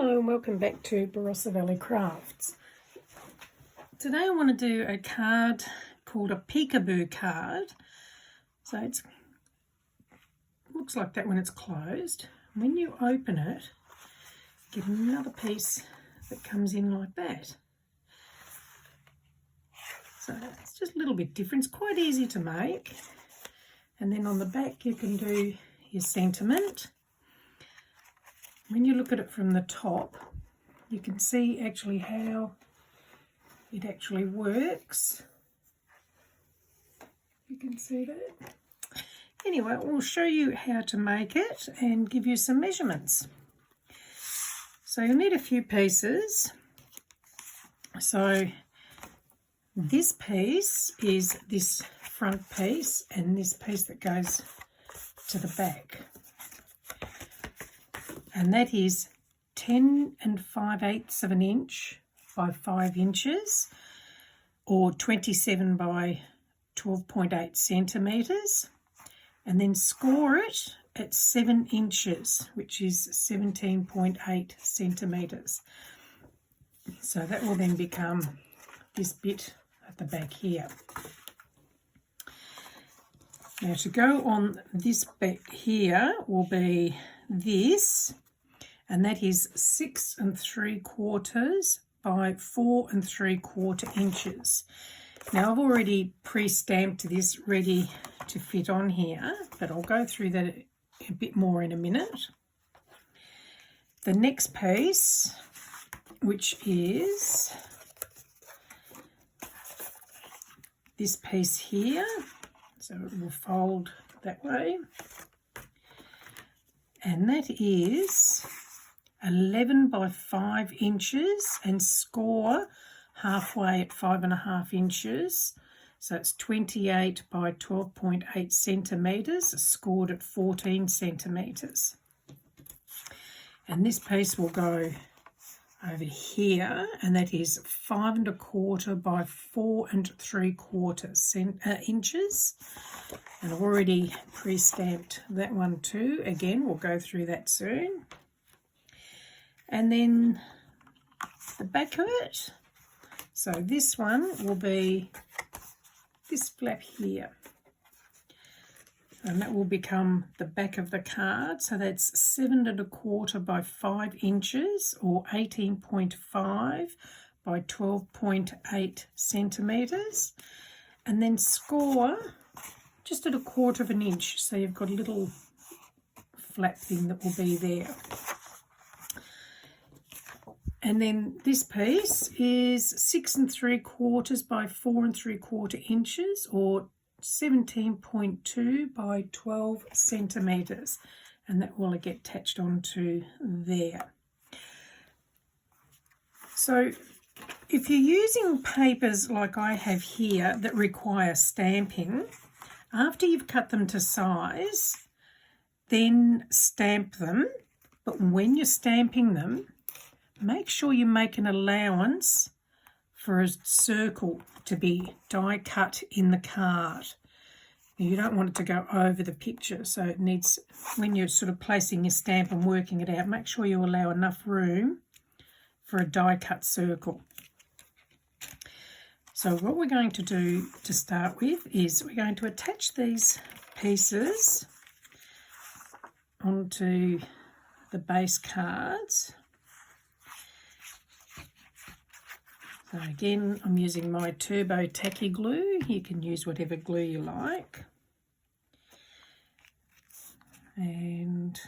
Hello and welcome back to Barossa Valley Crafts. Today I want to do a card called a peekaboo card. So it looks like that when it's closed. When you open it, you get another piece that comes in like that. So it's just a little bit different. It's quite easy to make. And then on the back you can do your sentiment. When you look at it from the top, you can see actually how it actually works. You can see that. Anyway, we'll show you how to make it and give you some measurements. So you'll need a few pieces. So this piece is this front piece and this piece that goes to the back. And that is 10 5/8 of an inch by 5 inches, or 27 by 12.8 centimetres, and then score it at 7 inches, which is 17.8 centimetres. So that will then become this bit at the back here. Now to go on this bit here will be this, and that is 6 3/4 by 4 3/4 inches. Now I've already pre-stamped this ready to fit on here, but I'll go through that a bit more in a minute. The next piece, which is this piece here, so it will fold that way, and that is 11 by 5 inches and score halfway at 5.5 inches. So it's 28 by 12.8 centimetres, scored at 14 centimetres. And this piece will go over here, and that is 5 1/4 by 4 3/4 inches. And I've already pre-stamped that one too. Again, we'll go through that soon. And then the back of it. So this one will be this flap here. And that will become the back of the card. So that's 7 1/4 by 5 inches, or 18.5 by 12.8 centimetres. And then score just at 1/4 of an inch. So you've got a little flap thing that will be there. And then this piece is 6 3/4 by 4 3/4 inches, or 17.2 by 12 centimetres, and that will get attached onto there. So if you're using papers like I have here that require stamping, after you've cut them to size, then stamp them. But when you're stamping them, make sure you make an allowance for a circle to be die cut in the card. You don't want it to go over the picture, so it needs, when you're sort of placing your stamp and working it out, make sure you allow enough room for a die cut circle. So what we're going to do to start with is we're going to attach these pieces onto the base cards. So again, I'm using my Turbo Tacky glue. You can use whatever glue you like. And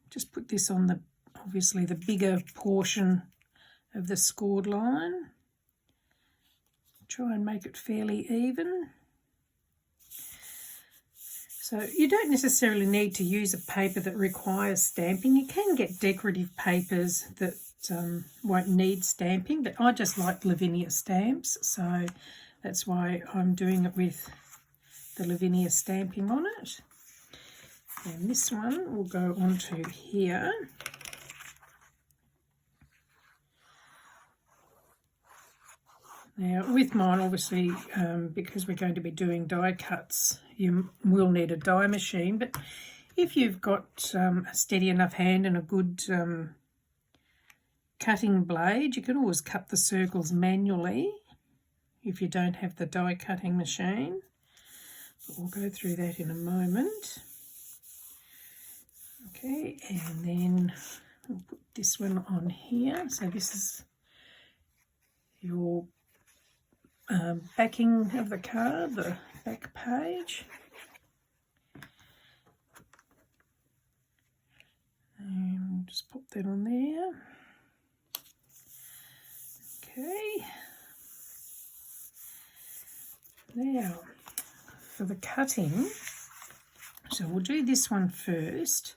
just put this on the, obviously the bigger portion of the scored line. Try and make it fairly even. So you don't necessarily need to use a paper that requires stamping. You can get decorative papers that won't need stamping, but I just like Lavinia Stamps, so that's why I'm doing it with the Lavinia stamping on it. And this one will go onto here. Now with mine, obviously, because we're going to be doing die cuts, you will need a die machine, but if you've got a steady enough hand and a good cutting blade. You can always cut the circles manually if you don't have the die cutting machine. But we'll go through that in a moment. Okay, and then we'll put this one on here. So this is your backing of the card, the back page. And just pop that on there. Okay. Now, for the cutting, so we'll do this one first.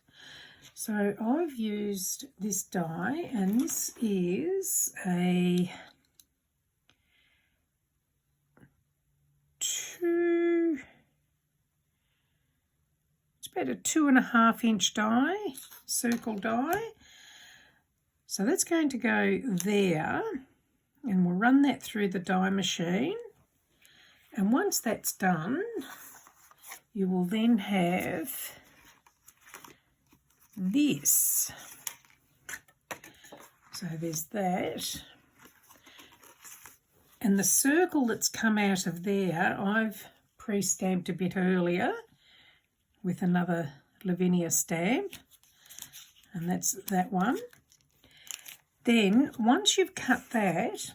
So I've used this die, and this is it's about a 2.5 inch die, circle die. So that's going to go there, and we'll run that through the die machine. And once that's done, you will then have this. So there's that. And the circle that's come out of there, I've pre-stamped a bit earlier with another Lavinia stamp, and that's that one. Then once you've cut that,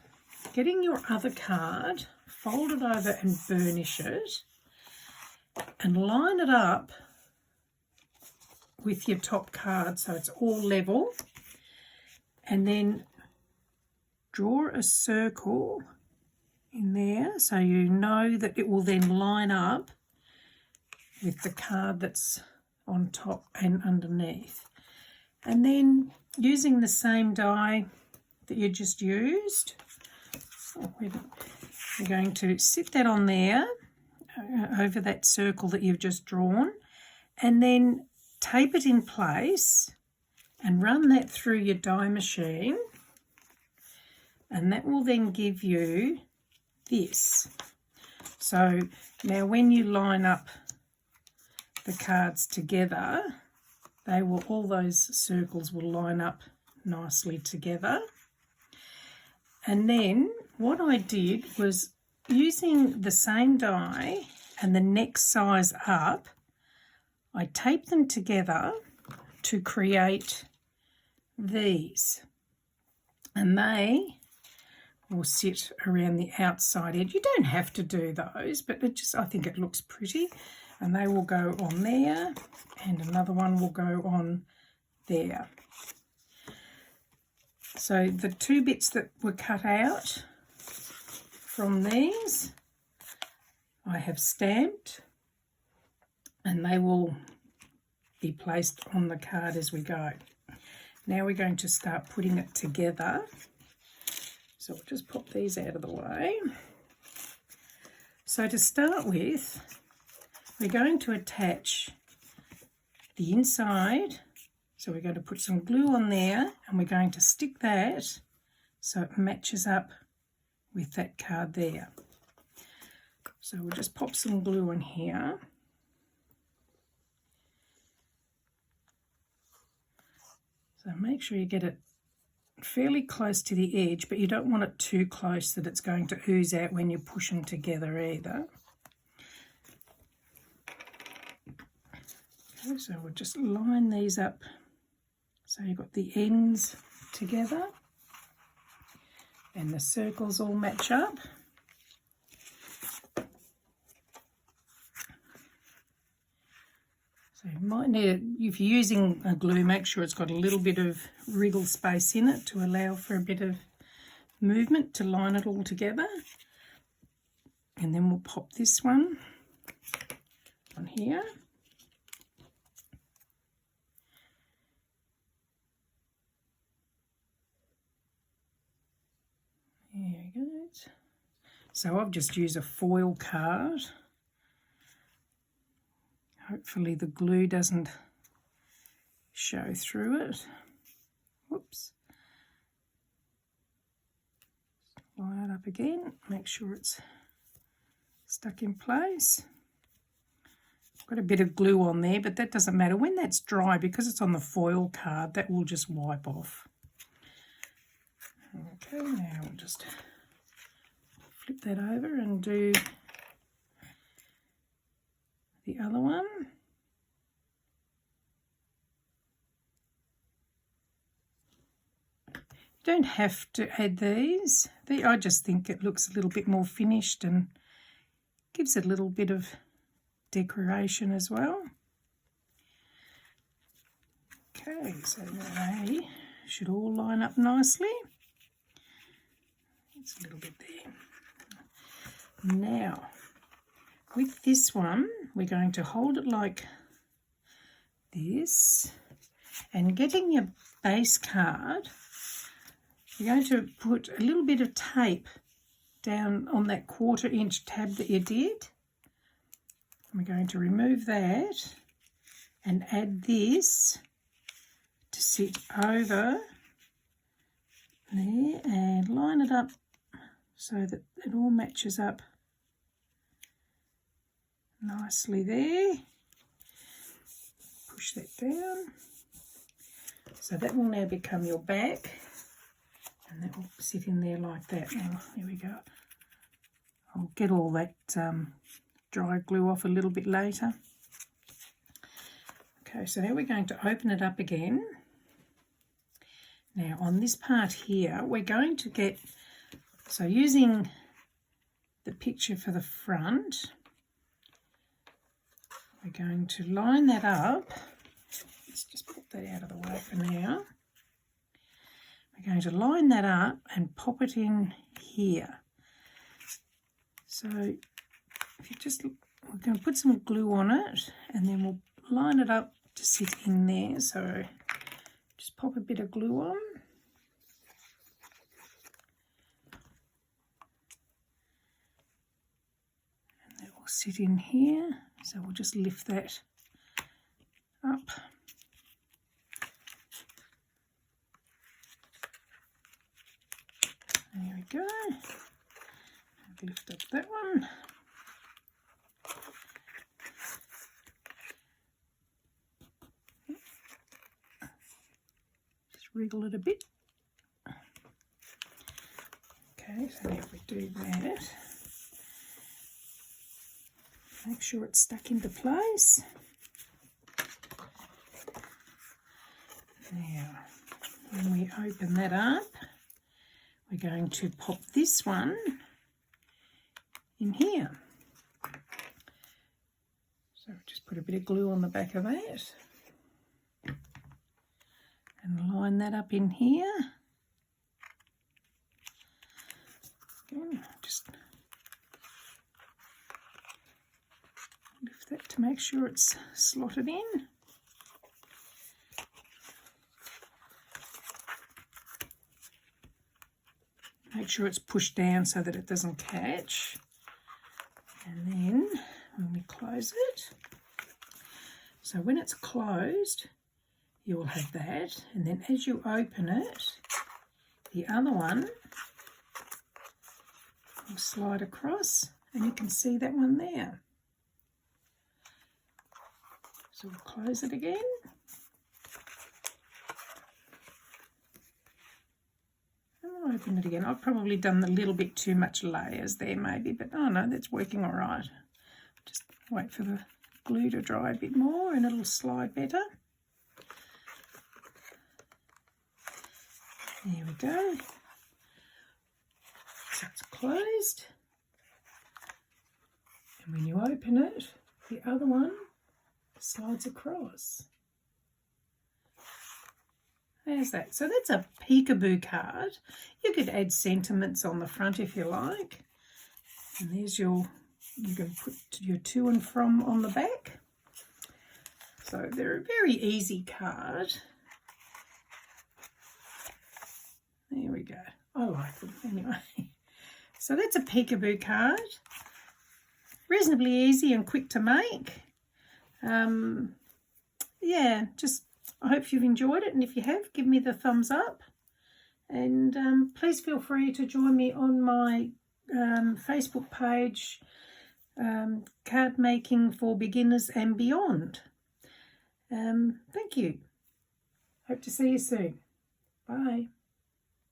getting your other card, fold it over and burnish it, and line it up with your top card so it's all level, and then draw a circle in there so you know that it will then line up with the card that's on top and underneath. And then using the same die that you just used, you're going to sit that on there over that circle that you've just drawn, and then tape it in place and run that through your die machine, and that will then give you this. So now when you line up the cards together, they will, all those circles will line up nicely together. And then what I did was, using the same die and the next size up, I taped them together to create these, and they will sit around the outside edge. You don't have to do those, but it just, I think it looks pretty. And they will go on there, and another one will go on there. So the two bits that were cut out from these, I have stamped, and they will be placed on the card as we go. Now we're going to start putting it together. So we'll just pop these out of the way. So to start with, we're going to attach the inside. So we're going to put some glue on there, and we're going to stick that so it matches up with that card there. So we'll just pop some glue on here. So make sure you get it fairly close to the edge, but you don't want it too close that it's going to ooze out when you push them together either. Okay, so we'll just line these up so you've got the ends together and the circles all match up. So you might need it, if you're using a glue, make sure it's got a little bit of wriggle space in it to allow for a bit of movement to line it all together. And then we'll pop this one on here. There we go. So I've just used a foil card. Hopefully the glue doesn't show through it. Whoops. Line it up again, make sure it's stuck in place. I've got a bit of glue on there, but that doesn't matter. When that's dry, because it's on the foil card, that will just wipe off. Okay, now we'll just flip that over and do the other one. You don't have to add these. I just think it looks a little bit more finished and gives it a little bit of decoration as well. Okay, so they should all line up nicely. It's a little bit there. Now, with this one, we're going to hold it like this, and getting your base card, you're going to put a little bit of tape down on that 1/4 inch tab that you did. We're going to remove that and add this to sit over there and line it up so that it all matches up nicely there. Push that down. So that will now become your back, and that will sit in there like that. Now, here we go. I'll get all that dry glue off a little bit later. Okay, so now we're going to open it up again. Now on this part here, we're going to get, so using the picture for the front, we're going to line that up. Let's just put that out of the way for now. We're going to line that up and pop it in here. So if you just, we're going to put some glue on it and then we'll line it up to sit in there. So just pop a bit of glue on. And that will sit in here. So we'll just lift that up. There we go. Lift up that one. Just wriggle it a bit. Okay, so now if we do that, make sure it's stuck into place. Now, when we open that up, we're going to pop this one in here. So just put a bit of glue on the back of that and line that up in here. Again, just lift that to make sure it's slotted in. Make sure it's pushed down so that it doesn't catch. And then when we close it, so when it's closed, you will have that. And then as you open it, the other one will slide across and you can see that one there. So we'll close it again. Open it again. I've probably done a little bit too much layers there maybe, but oh no, that's working all right. Just wait for the glue to dry a bit more and it'll slide better. There we go. So it's closed. And when you open it, the other one slides across. There's that. So that's a peekaboo card. You could add sentiments on the front if you like. And there's your, you can put your to and from on the back. So they're a very easy card. There we go. I like them anyway. So that's a peekaboo card. Reasonably easy and quick to make. Yeah, just I hope you've enjoyed it, and if you have, give me the thumbs up. And please feel free to join me on my Facebook page, Card Making for Beginners and Beyond. Thank you. Hope to see you soon. Bye.